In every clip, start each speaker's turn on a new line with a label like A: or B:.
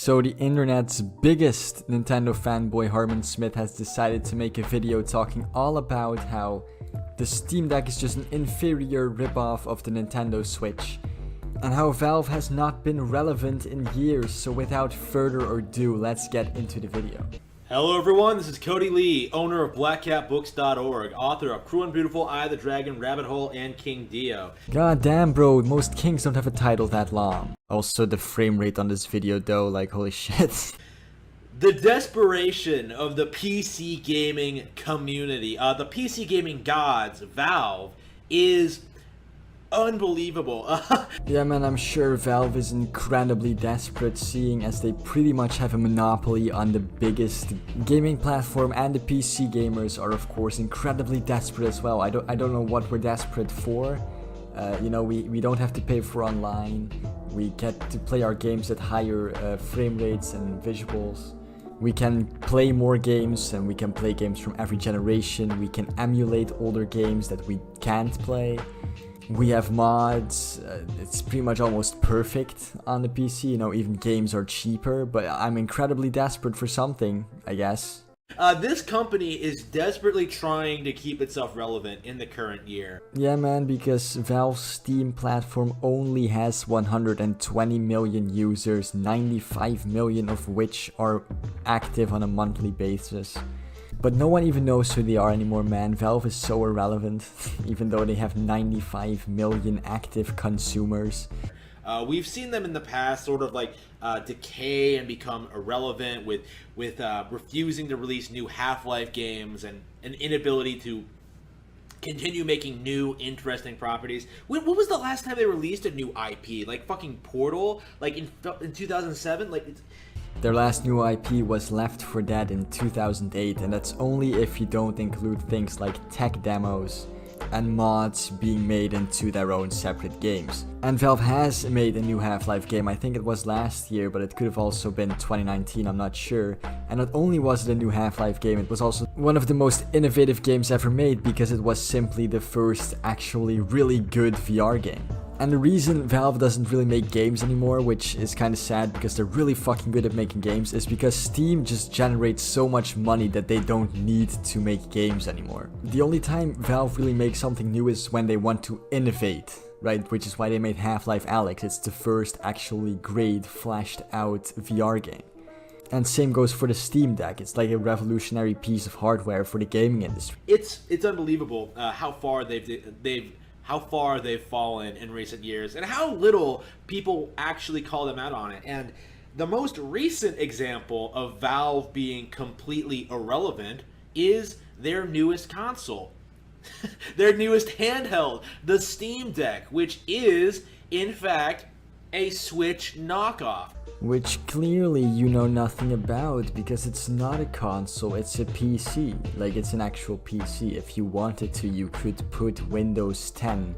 A: So the internet's biggest Nintendo fanboy Harman Smith has decided to make a video talking all about how the Steam Deck is just an inferior ripoff of the Nintendo Switch, and how Valve has not been relevant in years. So without further ado, let's get into the video.
B: Hello everyone, this is Cody Lee, owner of BlackCatBooks.org, author of Cruel and Beautiful, Eye of the Dragon, Rabbit Hole, and King Dio.
A: God damn bro, most kings don't have a title that long. Also the frame rate on this video though, like holy shit.
B: The desperation of the PC gaming community, the PC gaming gods, Valve, is unbelievable.
A: Yeah man, I'm sure Valve is incredibly desperate, seeing as they pretty much have a monopoly on the biggest gaming platform, and the PC gamers are of course incredibly desperate as well. I don't know what we're desperate for. You know, we don't have to pay for online. We get to play our games at higher frame rates and visuals. We can play more games, and we can play games from every generation. We can emulate older games that we can't play. We have mods. It's pretty much almost perfect on the PC. You know, even games are cheaper, but I'm incredibly desperate for something, I guess.
B: This company is desperately trying to keep itself relevant in the current year.
A: Yeah man, because Valve's Steam platform only has 120 million users, 95 million of which are active on a monthly basis. But no one even knows who they are anymore, man. Valve is so irrelevant, even though they have 95 million active consumers.
B: We've seen them in the past sort of like decay and become irrelevant with refusing to release new Half-Life games and an inability to continue making new interesting properties. What was the last time they released a new IP? Like fucking Portal? Like in 2007? Like
A: their last new IP was Left 4 Dead in 2008, and that's only if you don't include things like tech demos and mods being made into their own separate games. And Valve has made a new Half-Life game. I think it was last year, but it could have also been 2019, I'm not sure. And not only was it a new Half-Life game, it was also one of the most innovative games ever made, because it was simply the first actually really good VR game. And the reason Valve doesn't really make games anymore, which is kind of sad because they're really fucking good at making games, is because Steam just generates so much money that they don't need to make games anymore. The only time Valve really makes something new is when they want to innovate, right? Which is why they made Half-Life Alyx. It's the first actually great flashed out VR game. And same goes for the Steam Deck. It's like a revolutionary piece of hardware for the gaming industry.
B: it's unbelievable how far they've fallen in recent years, and how little people actually call them out on it. And the most recent example of Valve being completely irrelevant is their newest console. Their newest handheld, the Steam Deck, which is, in fact, a Switch knockoff.
A: Which clearly you know nothing about, because it's not a console, it's a PC. Like, it's an actual PC. If you wanted to, you could put Windows 10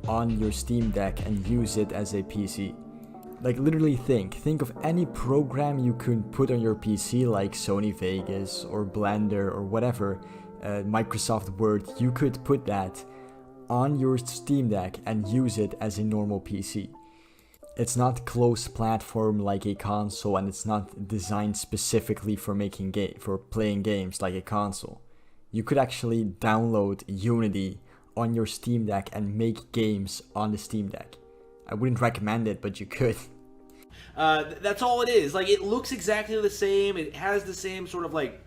A: on your Steam Deck and use it as a PC. Like, literally think of any program you could put on your PC, like Sony Vegas or Blender or whatever, Microsoft Word. You could put that on your Steam Deck and use it as a normal PC. It's not closed platform like a console, and it's not designed specifically for playing games like a console. You could actually download Unity on your Steam Deck and make games on the Steam Deck. I wouldn't recommend it, but you could.
B: That's all it is. Like, it looks exactly the same. It has the same sort of like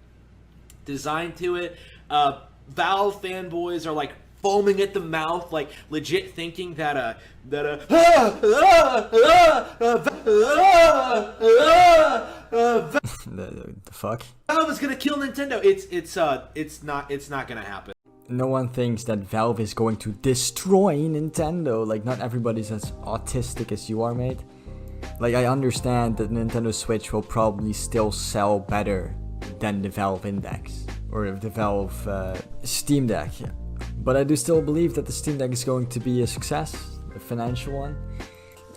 B: design to it. Valve fanboys are like foaming at the mouth, like legit thinking that the
A: fuck?
B: Valve is gonna kill Nintendo. It's not gonna happen.
A: No one thinks that Valve is going to destroy Nintendo. Like, not everybody's as autistic as you are, mate. Like, I understand that Nintendo Switch will probably still sell better than the Valve Index or the Valve Steam Deck. But I do still believe that the Steam Deck is going to be a success, a financial one.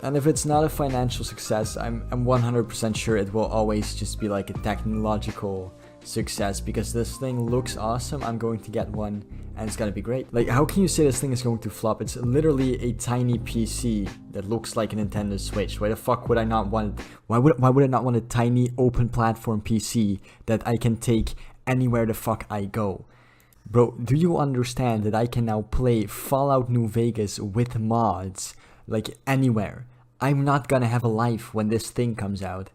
A: And if it's not a financial success, I'm 100% sure it will always just be like a technological success because this thing looks awesome. I'm going to get one and it's gonna be great. Like, how can you say this thing is going to flop? It's literally a tiny PC that looks like a Nintendo Switch. Why the fuck would I not want it? Why would I not want a tiny open platform PC that I can take anywhere the fuck I go? Bro, do you understand that I can now play Fallout New Vegas with mods, like, anywhere? I'm not gonna have a life when this thing comes out.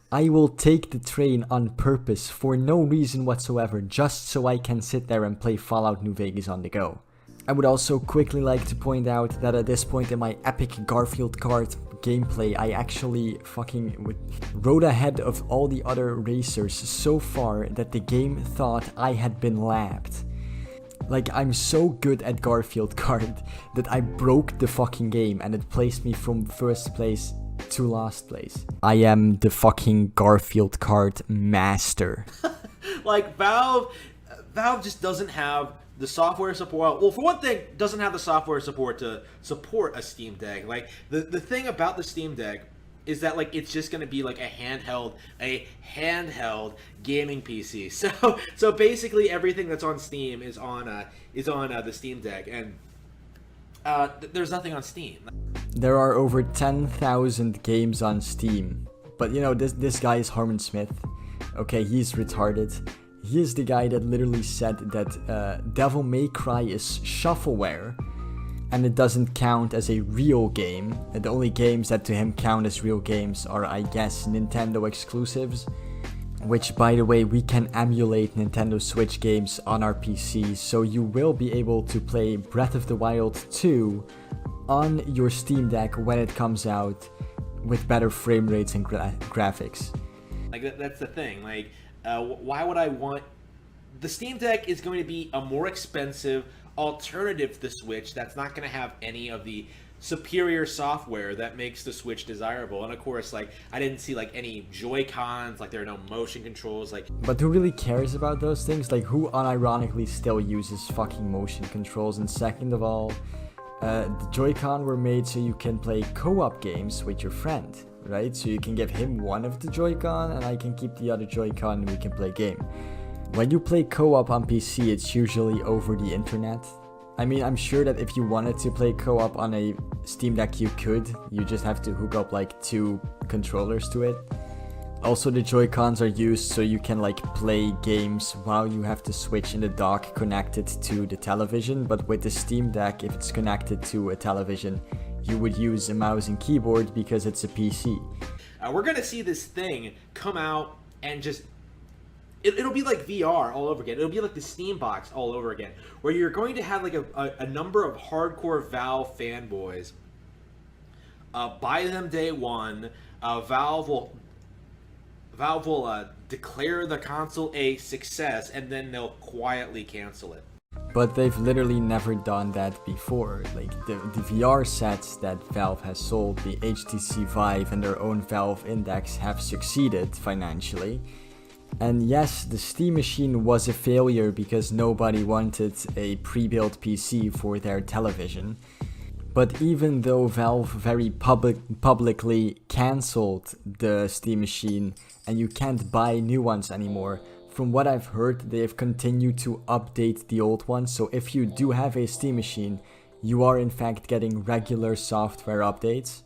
A: I will take the train on purpose for no reason whatsoever, just so I can sit there and play Fallout New Vegas on the go. I would also quickly like to point out that at this point in my epic Garfield kart gameplay, I actually fucking rode ahead of all the other racers so far that the game thought I had been lapped. Like, I'm so good at Garfield kart that I broke the fucking game and it placed me from first place to last place. I am the fucking Garfield kart master.
B: Like, Valve just doesn't have the software support. Well, for one thing, doesn't have the software support to support a Steam Deck. Like, the thing about the Steam Deck is that, like, it's just going to be like a handheld gaming PC. So basically everything that's on Steam is on the Steam Deck, and there's nothing on Steam.
A: There are over 10,000 games on Steam, but you know, this guy is Harman Smith. Okay, he's retarded. He is the guy that literally said that Devil May Cry is shuffleware, and it doesn't count as a real game. The only games that to him count as real games are, I guess, Nintendo exclusives, which, by the way, we can emulate Nintendo Switch games on our PC, so you will be able to play Breath of the Wild 2 on your Steam Deck when it comes out with better frame rates and graphics.
B: Like, that's the thing. Like, why would I want... The Steam Deck is going to be a more expensive alternative to the Switch that's not going to have any of the superior software that makes the Switch desirable. And of course, like, I didn't see like any Joy-Cons, like there are no motion controls, like...
A: But who really cares about those things? Like, who unironically still uses fucking motion controls? And second of all, the Joy-Con were made so you can play co-op games with your friend, right? So you can give him one of the Joy-Con and I can keep the other Joy-Con and we can play a game. When you play co-op on PC, it's usually over the internet. I mean, I'm sure that if you wanted to play co-op on a Steam Deck, you could. You just have to hook up like 2 controllers to it. Also, the Joy-Cons are used so you can like play games while you have to switch in the dock connected to the television. But with the Steam Deck, if it's connected to a television, you would use a mouse and keyboard because it's a PC.
B: We're gonna see this thing come out and just... It'll be like VR all over again. It'll be like the Steam box all over again, where you're going to have like a number of hardcore Valve fanboys buy them day one. Valve will declare the console a success, and then they'll quietly cancel it.
A: But they've literally never done that before. Like, the VR sets that Valve has sold, the HTC Vive and their own Valve Index, have succeeded financially. And yes, the Steam Machine was a failure because nobody wanted a pre-built PC for their television. But even though Valve very publicly cancelled the Steam Machine and you can't buy new ones anymore, from what I've heard, they have continued to update the old ones. So if you do have a Steam Machine, you are in fact getting regular software updates.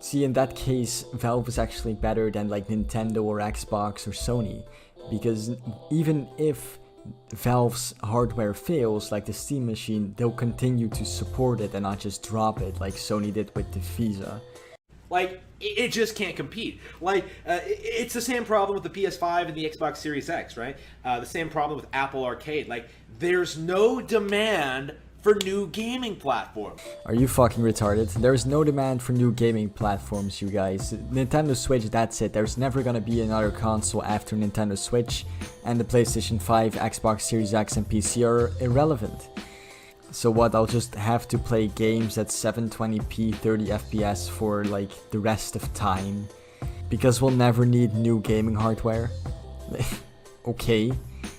A: See, in that case, Valve is actually better than like Nintendo or Xbox or Sony, because even if Valve's hardware fails, like the Steam Machine, they'll continue to support it and not just drop it like Sony did with the Visa.
B: Like, it just can't compete. Like, it's the same problem with the PS5 and the Xbox Series X, right? The same problem with Apple Arcade. Like, there's no demand for new gaming platforms.
A: Are you fucking retarded? There's no demand for new gaming platforms, you guys. Nintendo Switch, that's it. There's never gonna be another console after Nintendo Switch, and the PlayStation 5, Xbox Series X, and PC are irrelevant. So what, I'll just have to play games at 720p 30 FPS for like the rest of time because we'll never need new gaming hardware? Okay.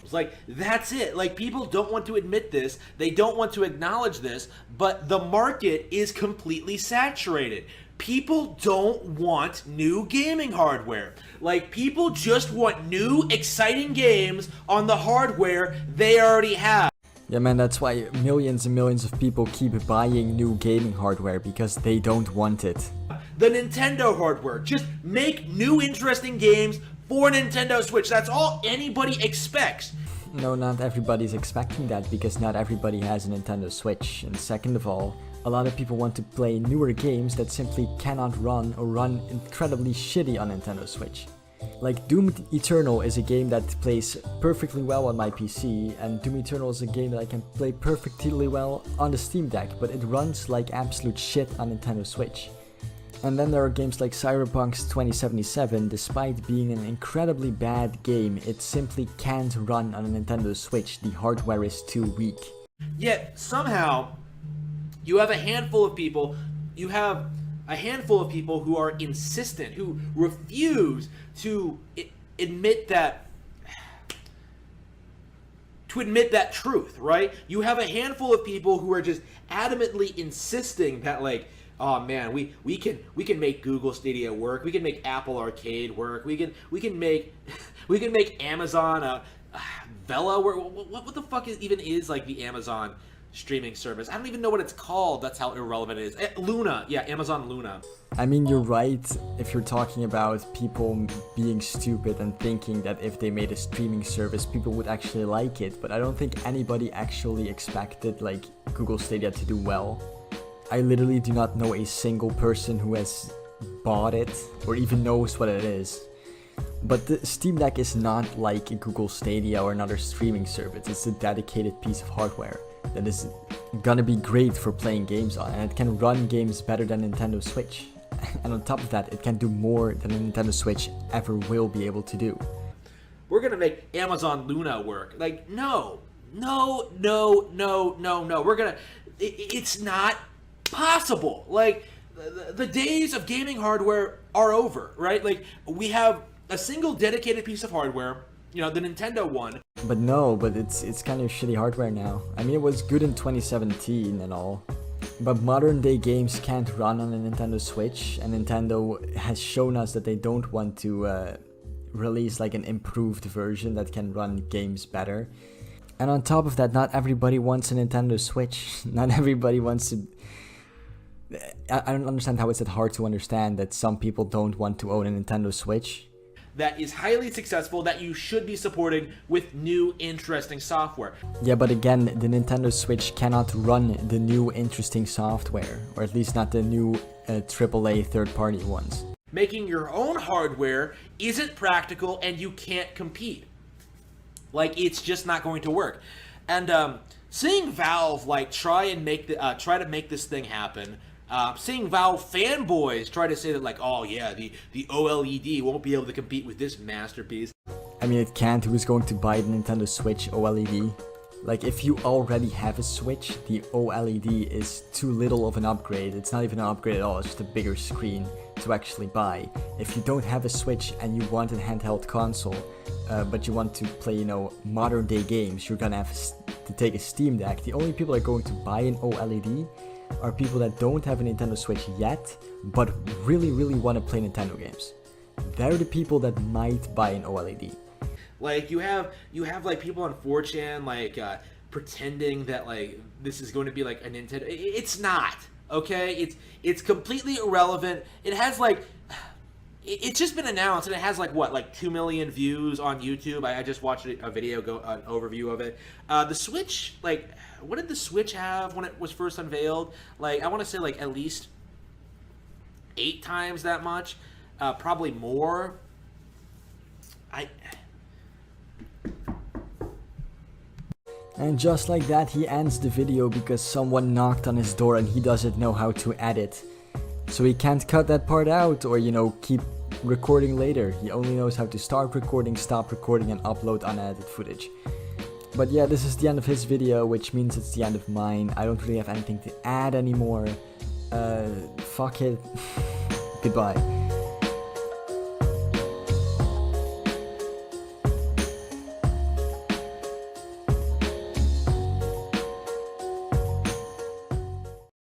B: It's like, that's it. Like, people don't want to admit this, they don't want to acknowledge this, but the market is completely saturated. People don't want new gaming hardware. Like, people just want new, exciting games on the hardware they already have.
A: Yeah man, that's why millions and millions of people keep buying new gaming hardware, because they don't want it.
B: The Nintendo hardware. Just make new, interesting games for Nintendo Switch. That's all anybody expects.
A: No, not everybody's expecting that, because not everybody has a Nintendo Switch. And second of all, a lot of people want to play newer games that simply cannot run or run incredibly shitty on Nintendo Switch. Like Doom Eternal is a game that plays perfectly well on my PC, and Doom Eternal is a game that I can play perfectly well on the Steam Deck, but it runs like absolute shit on Nintendo Switch. And then there are games like Cyberpunk's 2077, despite being an incredibly bad game, it simply can't run on a Nintendo Switch, the hardware is too weak.
B: Yet, somehow, you have a handful of people who are insistent, who refuse to admit that truth, right? You have a handful of people who are just adamantly insisting that, like, oh man, we can make Google Stadia work, we can make Apple Arcade work, we can make Amazon Vela work. What the fuck is like the Amazon streaming service? I don't even know what it's called. That's how irrelevant it is. Luna, yeah, Amazon Luna.
A: I mean, you're right if you're talking about people being stupid and thinking that if they made a streaming service, people would actually like it, but I don't think anybody actually expected, like, Google Stadia to do well. I literally do not know a single person who has bought it or even knows what it is. But the Steam Deck is not like a Google Stadia or another streaming service. It's a dedicated piece of hardware that is gonna be great for playing games on, and it can run games better than Nintendo Switch. And on top of that, it can do more than a Nintendo Switch ever will be able to do.
B: We're gonna make Amazon Luna work. Like, no. It's not possible. Like, the days of gaming hardware are over, right? Like, we have a single dedicated piece of hardware, you know, the Nintendo one.
A: But no, but it's kind of shitty hardware now. I mean, it was good in 2017 and all, but modern day games can't run on a Nintendo Switch, and Nintendo has shown us that they don't want to release like an improved version that can run games better. And on top of that, not everybody wants a Nintendo Switch. Not everybody wants to... I don't understand how it's that hard to understand that some people don't want to own a Nintendo Switch.
B: That is highly successful, that you should be supporting with new, interesting software.
A: Yeah, but again, the Nintendo Switch cannot run the new, interesting software, or at least not the new AAA third-party ones.
B: Making your own hardware isn't practical, and you can't compete. Like, it's just not going to work. And seeing Valve like try to make this thing happen. Seeing Valve fanboys try to say that, like, oh yeah, the OLED won't be able to compete with this masterpiece.
A: I mean, it can't. Who's going to buy the Nintendo Switch OLED? Like, if you already have a Switch, the OLED is too little of an upgrade. It's not even an upgrade at all, it's just a bigger screen to actually buy. If you don't have a Switch and you want a handheld console, but you want to play, you know, modern day games, you're gonna have to take a Steam Deck. The only people that are going to buy an OLED are people that don't have a Nintendo Switch yet, but really want to play Nintendo games. They're the people that might buy an OLED.
B: Like, you have like people on 4chan like pretending that like this is going to be like a Nintendo. It's not, okay? It's completely irrelevant. It has like it's just been announced, and it has like what, like 2 million views on YouTube. I just watched a video an overview of it. The Switch, like, what did the Switch have when it was first unveiled? Like, I want to say like at least 8 times that much, probably more.
A: And just like that, he ends the video because someone knocked on his door and he doesn't know how to edit. So he can't cut that part out or, you know, keep recording later. He only knows how to start recording, stop recording, and upload unedited footage. But yeah, this is the end of his video, which means it's the end of mine. I don't really have anything to add anymore. Fuck it. Goodbye.